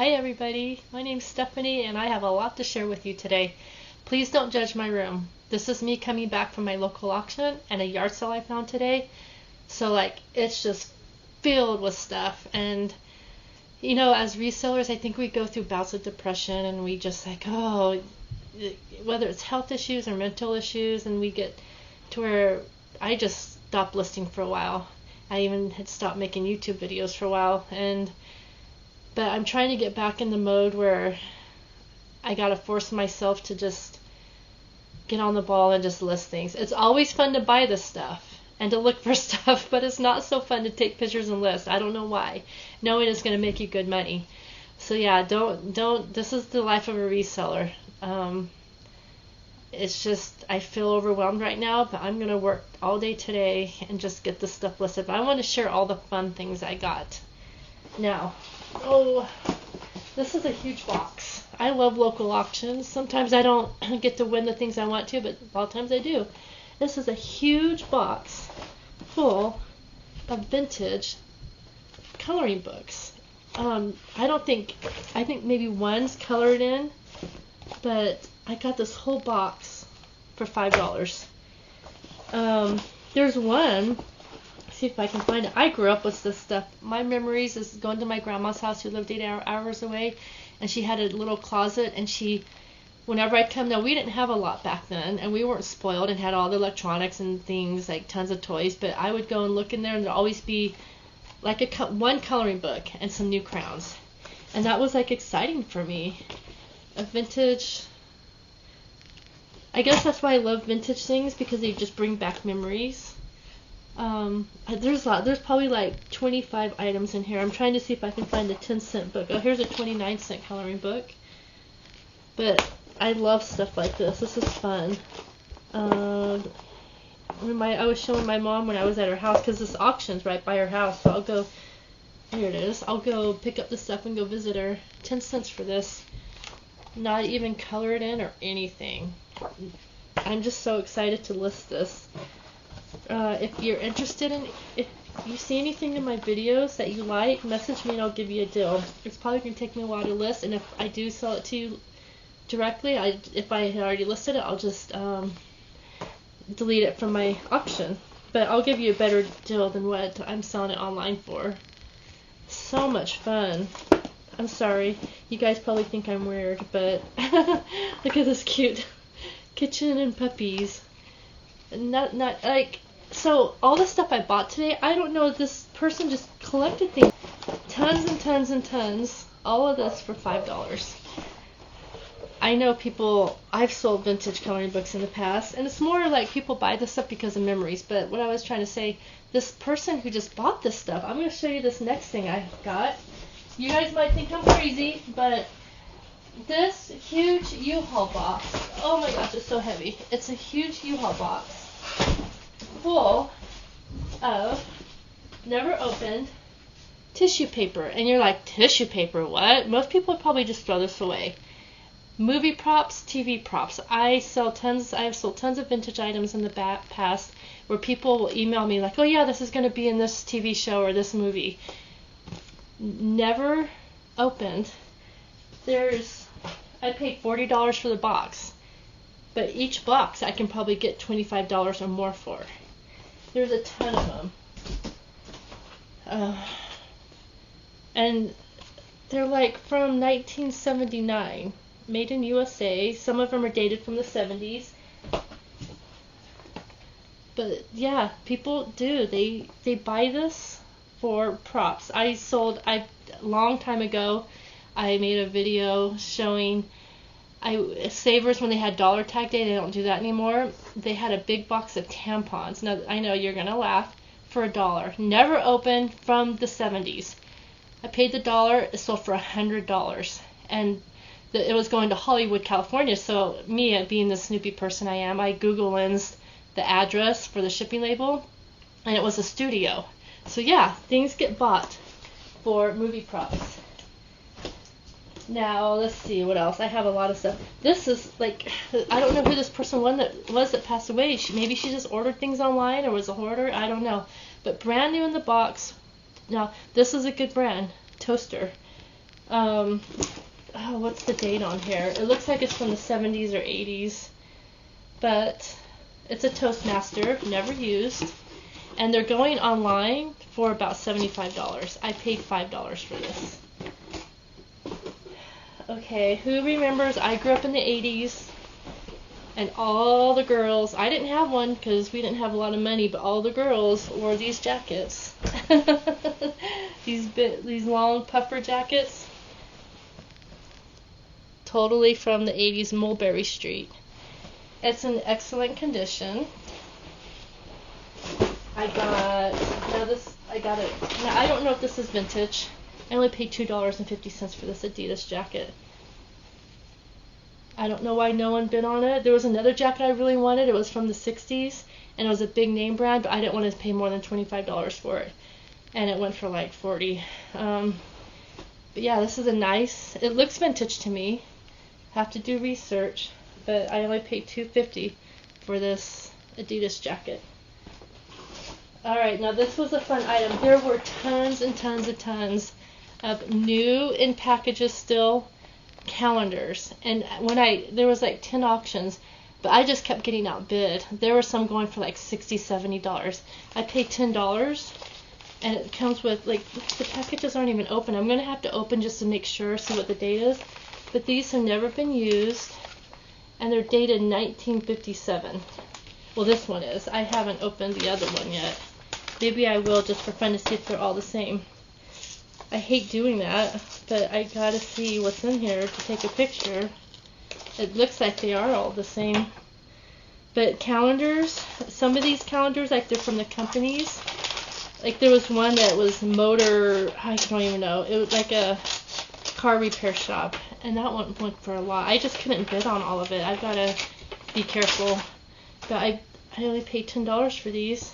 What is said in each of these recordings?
Hi everybody, my name's Stephanie and I have a lot to share with you today. Please don't judge my room. This is me coming back from my local auction and a yard sale I found today. So it's just filled with stuff, and you know, as resellers I think we go through bouts of depression and we just whether it's health issues or mental issues, and we get to where I just stopped listing for a while. I even had stopped making YouTube videos for a while, but I'm trying to get back in the mode where I gotta force myself to just get on the ball and just list things. It's always fun to buy this stuff and to look for stuff, but it's not so fun to take pictures and list. I don't know why, knowing it's gonna make you good money. So yeah, don't. This is the life of a reseller. It's just, I feel overwhelmed right now, but I'm gonna work all day today and just get this stuff listed. But I want to share all the fun things I got. Now, this is a huge box. I love local auctions. Sometimes I don't get to win the things I want to, but a lot of times I do. This is a huge box full of vintage coloring books. I think maybe one's colored in, but I got this whole box for $5. There's one. See if I can find it. I grew up with this stuff. My memories is going to my grandma's house, who lived 8 hours away, and she had a little closet, and whenever I'd come, now we didn't have a lot back then, and we weren't spoiled and had all the electronics and things, like tons of toys, but I would go and look in there, and there'd always be like one coloring book and some new crowns, and that was exciting for me. A vintage, I guess that's why I love vintage things, because they just bring back memories. There's probably 25 items in here. I'm trying to see if I can find a 10-cent book. Oh, here's a 29-cent coloring book. But I love stuff like this. This is fun. I was showing my mom when I was at her house, because this auction's right by her house. So I'll go. Here it is. I'll go pick up the stuff and go visit her. 10 cents for this. Not even colored in or anything. I'm just so excited to list this. If you're interested if you see anything in my videos that you like, message me and I'll give you a deal. It's probably going to take me a while to list, and if I do sell it to you directly, if I had already listed it, I'll just delete it from my auction. But I'll give you a better deal than what I'm selling it online for. So much fun. I'm sorry, you guys probably think I'm weird, but look at this cute kitchen and puppies. So all the stuff I bought today, I don't know, this person just collected things, tons and tons and tons, all of this for $5. I know I've sold vintage coloring books in the past, and it's more like people buy this stuff because of memories, but what I was trying to say, this person who just bought this stuff, I'm going to show you this next thing I got. You guys might think I'm crazy, but this huge U-Haul box, oh my gosh, it's so heavy. It's a huge U-Haul box full of never opened tissue paper. And you're like, tissue paper, what? Most people would probably just throw this away. Movie props, TV props. I have sold tons of vintage items in the past where people will email me like, oh yeah, this is going to be in this TV show or this movie. Never opened. I paid $40 for the box, but each box I can probably get $25 or more for. There's a ton of them. And they're from 1979, made in USA. Some of them are dated from the 70s. But yeah, people do. They buy this for props. A long time ago, I made a video showing Savers, when they had dollar tag day, they don't do that anymore. They had a big box of tampons. Now, I know you're going to laugh, for $1. Never opened, from the 70s. I paid the $1, it sold for $100. And it was going to Hollywood, California. So me, being the snoopy person I am, I Google Lensed the address for the shipping label, and it was a studio. So yeah, things get bought for movie props. Now, let's see what else. I have a lot of stuff. This is I don't know who this person was that passed away. Maybe she just ordered things online or was a hoarder. I don't know. But brand new in the box. Now, this is a good brand. Toaster. Oh, what's the date on here? It looks like it's from the 70s or 80s, but it's a Toastmaster, never used, and they're going online for about $75. I paid $5 for this. Okay, who remembers I grew up in the 80s, and all the girls, I didn't have one because we didn't have a lot of money, but all the girls wore these jackets. These long puffer jackets. Totally from the 80s, Mulberry Street. It's in excellent condition. I got it. Now, I don't know if this is vintage. I only paid $2.50 for this Adidas jacket. I don't know why no one bid on it. There was another jacket I really wanted. It was from the 60s, and it was a big name brand, but I didn't want to pay more than $25 for it. And it went for like $40. But yeah, this is it looks vintage to me. Have to do research, but I only paid $2.50 for this Adidas jacket. Alright, now this was a fun item. There were tons and tons and tons of new in packages still calendars, and there was like 10 auctions, but I just kept getting outbid. There were some going for like $60, $70. I paid $10, and it comes with like the packages aren't even open. I'm gonna have to open just to make sure, see what the date is. But these have never been used, and they're dated 1957. Well, this one is. I haven't opened the other one yet. Maybe I will just for fun to see if they're all the same. I hate doing that, but I gotta see what's in here to take a picture. It looks like they are all the same. But calendars, some of these calendars, like they're from the companies. Like there was one that was I don't even know. It was like a car repair shop, and that one went for a lot. I just couldn't bid on all of it. I've got to be careful. But I only paid $10 for these.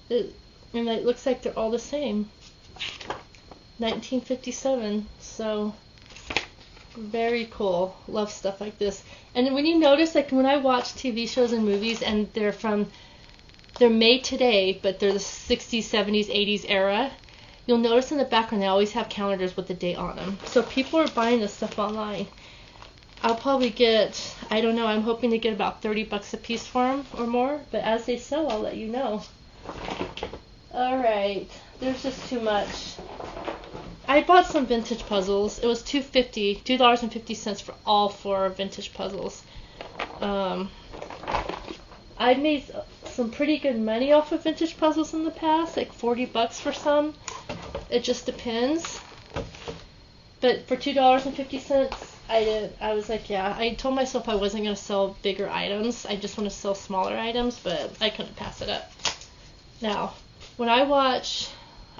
And it looks like they're all the same. 1957. So very cool. Love stuff like this. And when you notice, like when I watch TV shows and movies, and they're made today, but they're the 60s, 70s, 80s era. You'll notice in the background they always have calendars with the date on them. So people are buying this stuff online. I'll probably get, I don't know, I'm hoping to get about $30 a piece for them or more. But as they sell, I'll let you know. Alright, there's just too much. I bought some vintage puzzles. It was $2.50 for all 4 vintage puzzles. I've made some pretty good money off of vintage puzzles in the past, like $40 for some. It just depends. But for $2.50, I was like, yeah. I told myself I wasn't going to sell bigger items. I just want to sell smaller items, but I couldn't pass it up. Now, when I watch,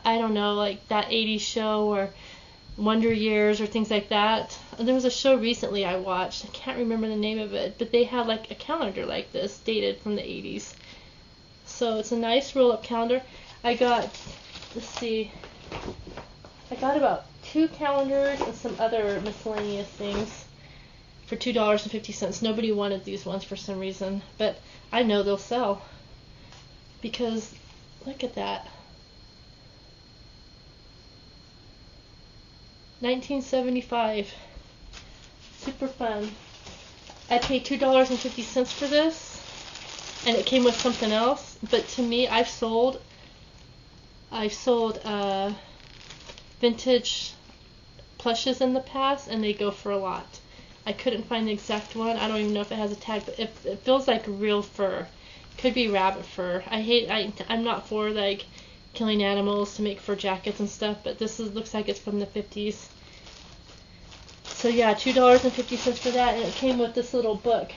I don't know, like that 80s show or Wonder Years or things like that, there was a show recently I watched. I can't remember the name of it, but they had like a calendar like this dated from the 80s. So it's a nice roll-up calendar. I got about 2 calendars and some other miscellaneous things for $2.50. Nobody wanted these ones for some reason, but I know they'll sell because look at that. 1975. Super fun. I paid $2.50 for this, and it came with something else. But to me, I've sold vintage plushes in the past, and they go for a lot. I couldn't find the exact one. I don't even know if it has a tag, but it feels like real fur. Could be rabbit fur. I'm not for like killing animals to make fur jackets and stuff, but looks like it's from the 50s. So yeah, $2.50 for that, and it came with this little book.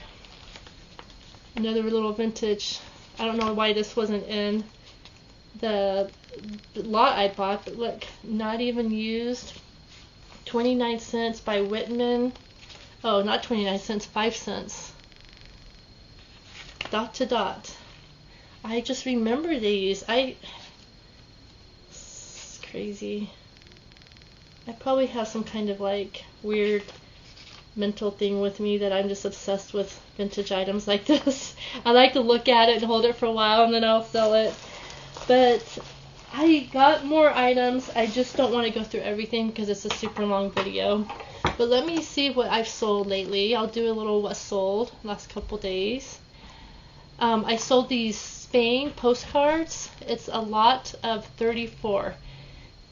Another little vintage. I don't know why this wasn't in the lot I bought, but look, not even used. 29 cents by Whitman. Oh, not 29 cents, 5 cents. Dot to dot. I just remember these. It's crazy. I probably have some kind of like weird mental thing with me that I'm just obsessed with vintage items like this. I like to look at it and hold it for a while and then I'll sell it. But I got more items. I just don't want to go through everything because it's a super long video. But let me see what I've sold lately. I'll do a little what sold last couple days. I sold these Spain postcards. It's a lot of 34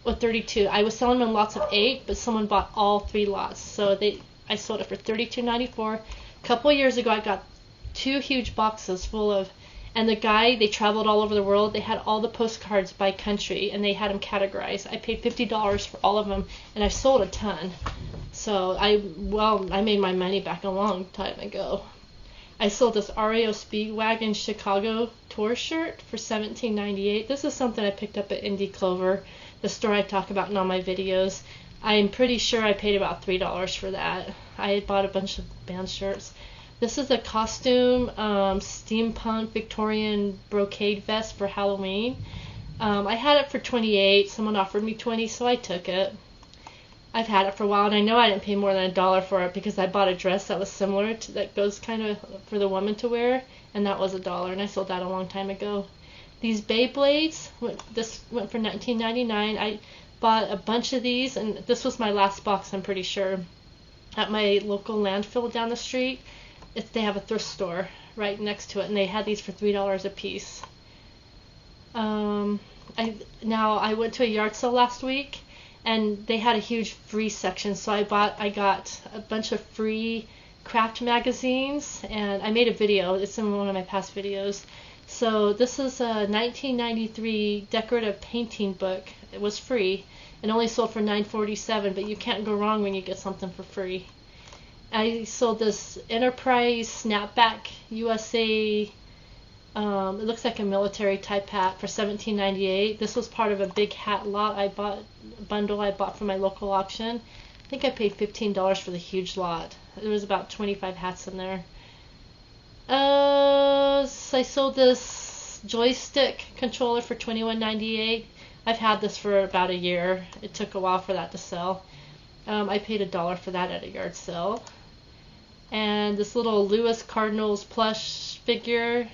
or 32. I was selling them in lots of 8, but someone bought all 3 lots. So I sold it for $32.94. A couple years ago, I got 2 huge boxes full of, and they traveled all over the world. They had all the postcards by country, and they had them categorized. I paid $50 for all of them, and I sold a ton. So I made my money back a long time ago. I sold this REO Speedwagon Chicago tour shirt for $17.98. This is something I picked up at Indie Clover, the store I talk about in all my videos. I'm pretty sure I paid about $3 for that. I had bought a bunch of band shirts. This is a costume steampunk Victorian brocade vest for Halloween. I had it for $28. Someone offered me $20, so I took it. I've had it for a while, and I know I didn't pay more than $1 for it because I bought a dress that was similar to that goes kind of for the woman to wear, and that was $1, and I sold that a long time ago. These Beyblades, this went for $19.99. I bought a bunch of these, and this was my last box, I'm pretty sure, at my local landfill down the street. They have a thrift store right next to it, and they had these for $3 a piece. I went to a yard sale last week, and they had a huge free section, so I got a bunch of free craft magazines, and I made a video. It's in one of my past videos. So this is a 1993 decorative painting book. It was free and only sold for $9.47, but you can't go wrong when you get something for free. I sold this Enterprise Snapback USA, it looks like a military type hat, for $17.98. This was part of a big hat lot bundle I bought from my local auction. I think I paid $15 for the huge lot. There was about 25 hats in there. I sold this joystick controller for $21.98. I've had this for about a year. It took a while for that to sell. I paid $1 for that at a yard sale. And this little Louis Cardinals plush figure,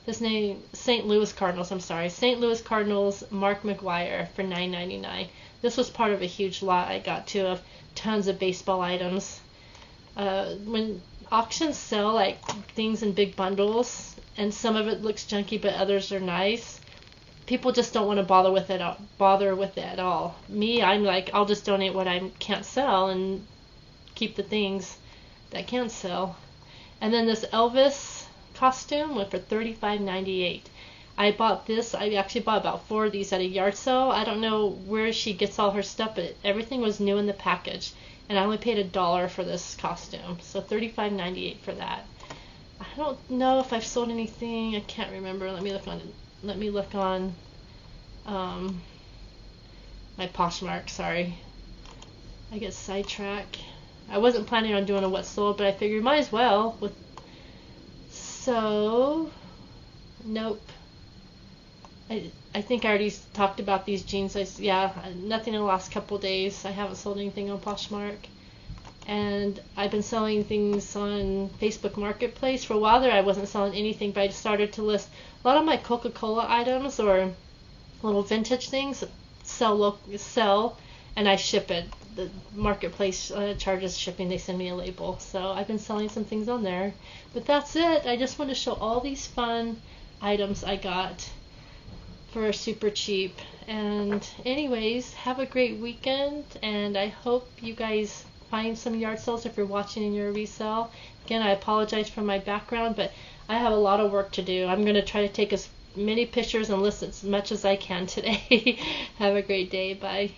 his name, St. Louis Cardinals Mark McGuire for $9.99. This was part of a huge lot I got too of tons of baseball items. When auctions sell like things in big bundles, and some of it looks junky but others are nice, people just don't want to bother with it at all. Me, I'm like, I'll just donate what I can't sell and keep the things that can sell. And then this Elvis costume went for $35.98. I actually bought about 4 of these at a yard sale. I don't know where she gets all her stuff, but everything was new in the package, and I only paid $1 for this costume, so $35.98 for that. I don't know if I've sold anything. I can't remember. Let me look on my Poshmark. Sorry, I get sidetracked. I wasn't planning on doing a what sold, but I figured might as well. So, nope. I think I already talked about these jeans. Nothing in the last couple days. I haven't sold anything on Poshmark. And I've been selling things on Facebook Marketplace. For a while there, I wasn't selling anything, but I started to list a lot of my Coca-Cola items or little vintage things sell, and I ship it. The Marketplace charges shipping. They send me a label. So I've been selling some things on there. But that's it. I just want to show all these fun items I got for super cheap. And anyways, have a great weekend, and I hope you guys find some yard sales if you're watching in your resale. Again, I apologize for my background, but I have a lot of work to do. I'm going to try to take as many pictures and list as much as I can today. Have a great day. Bye.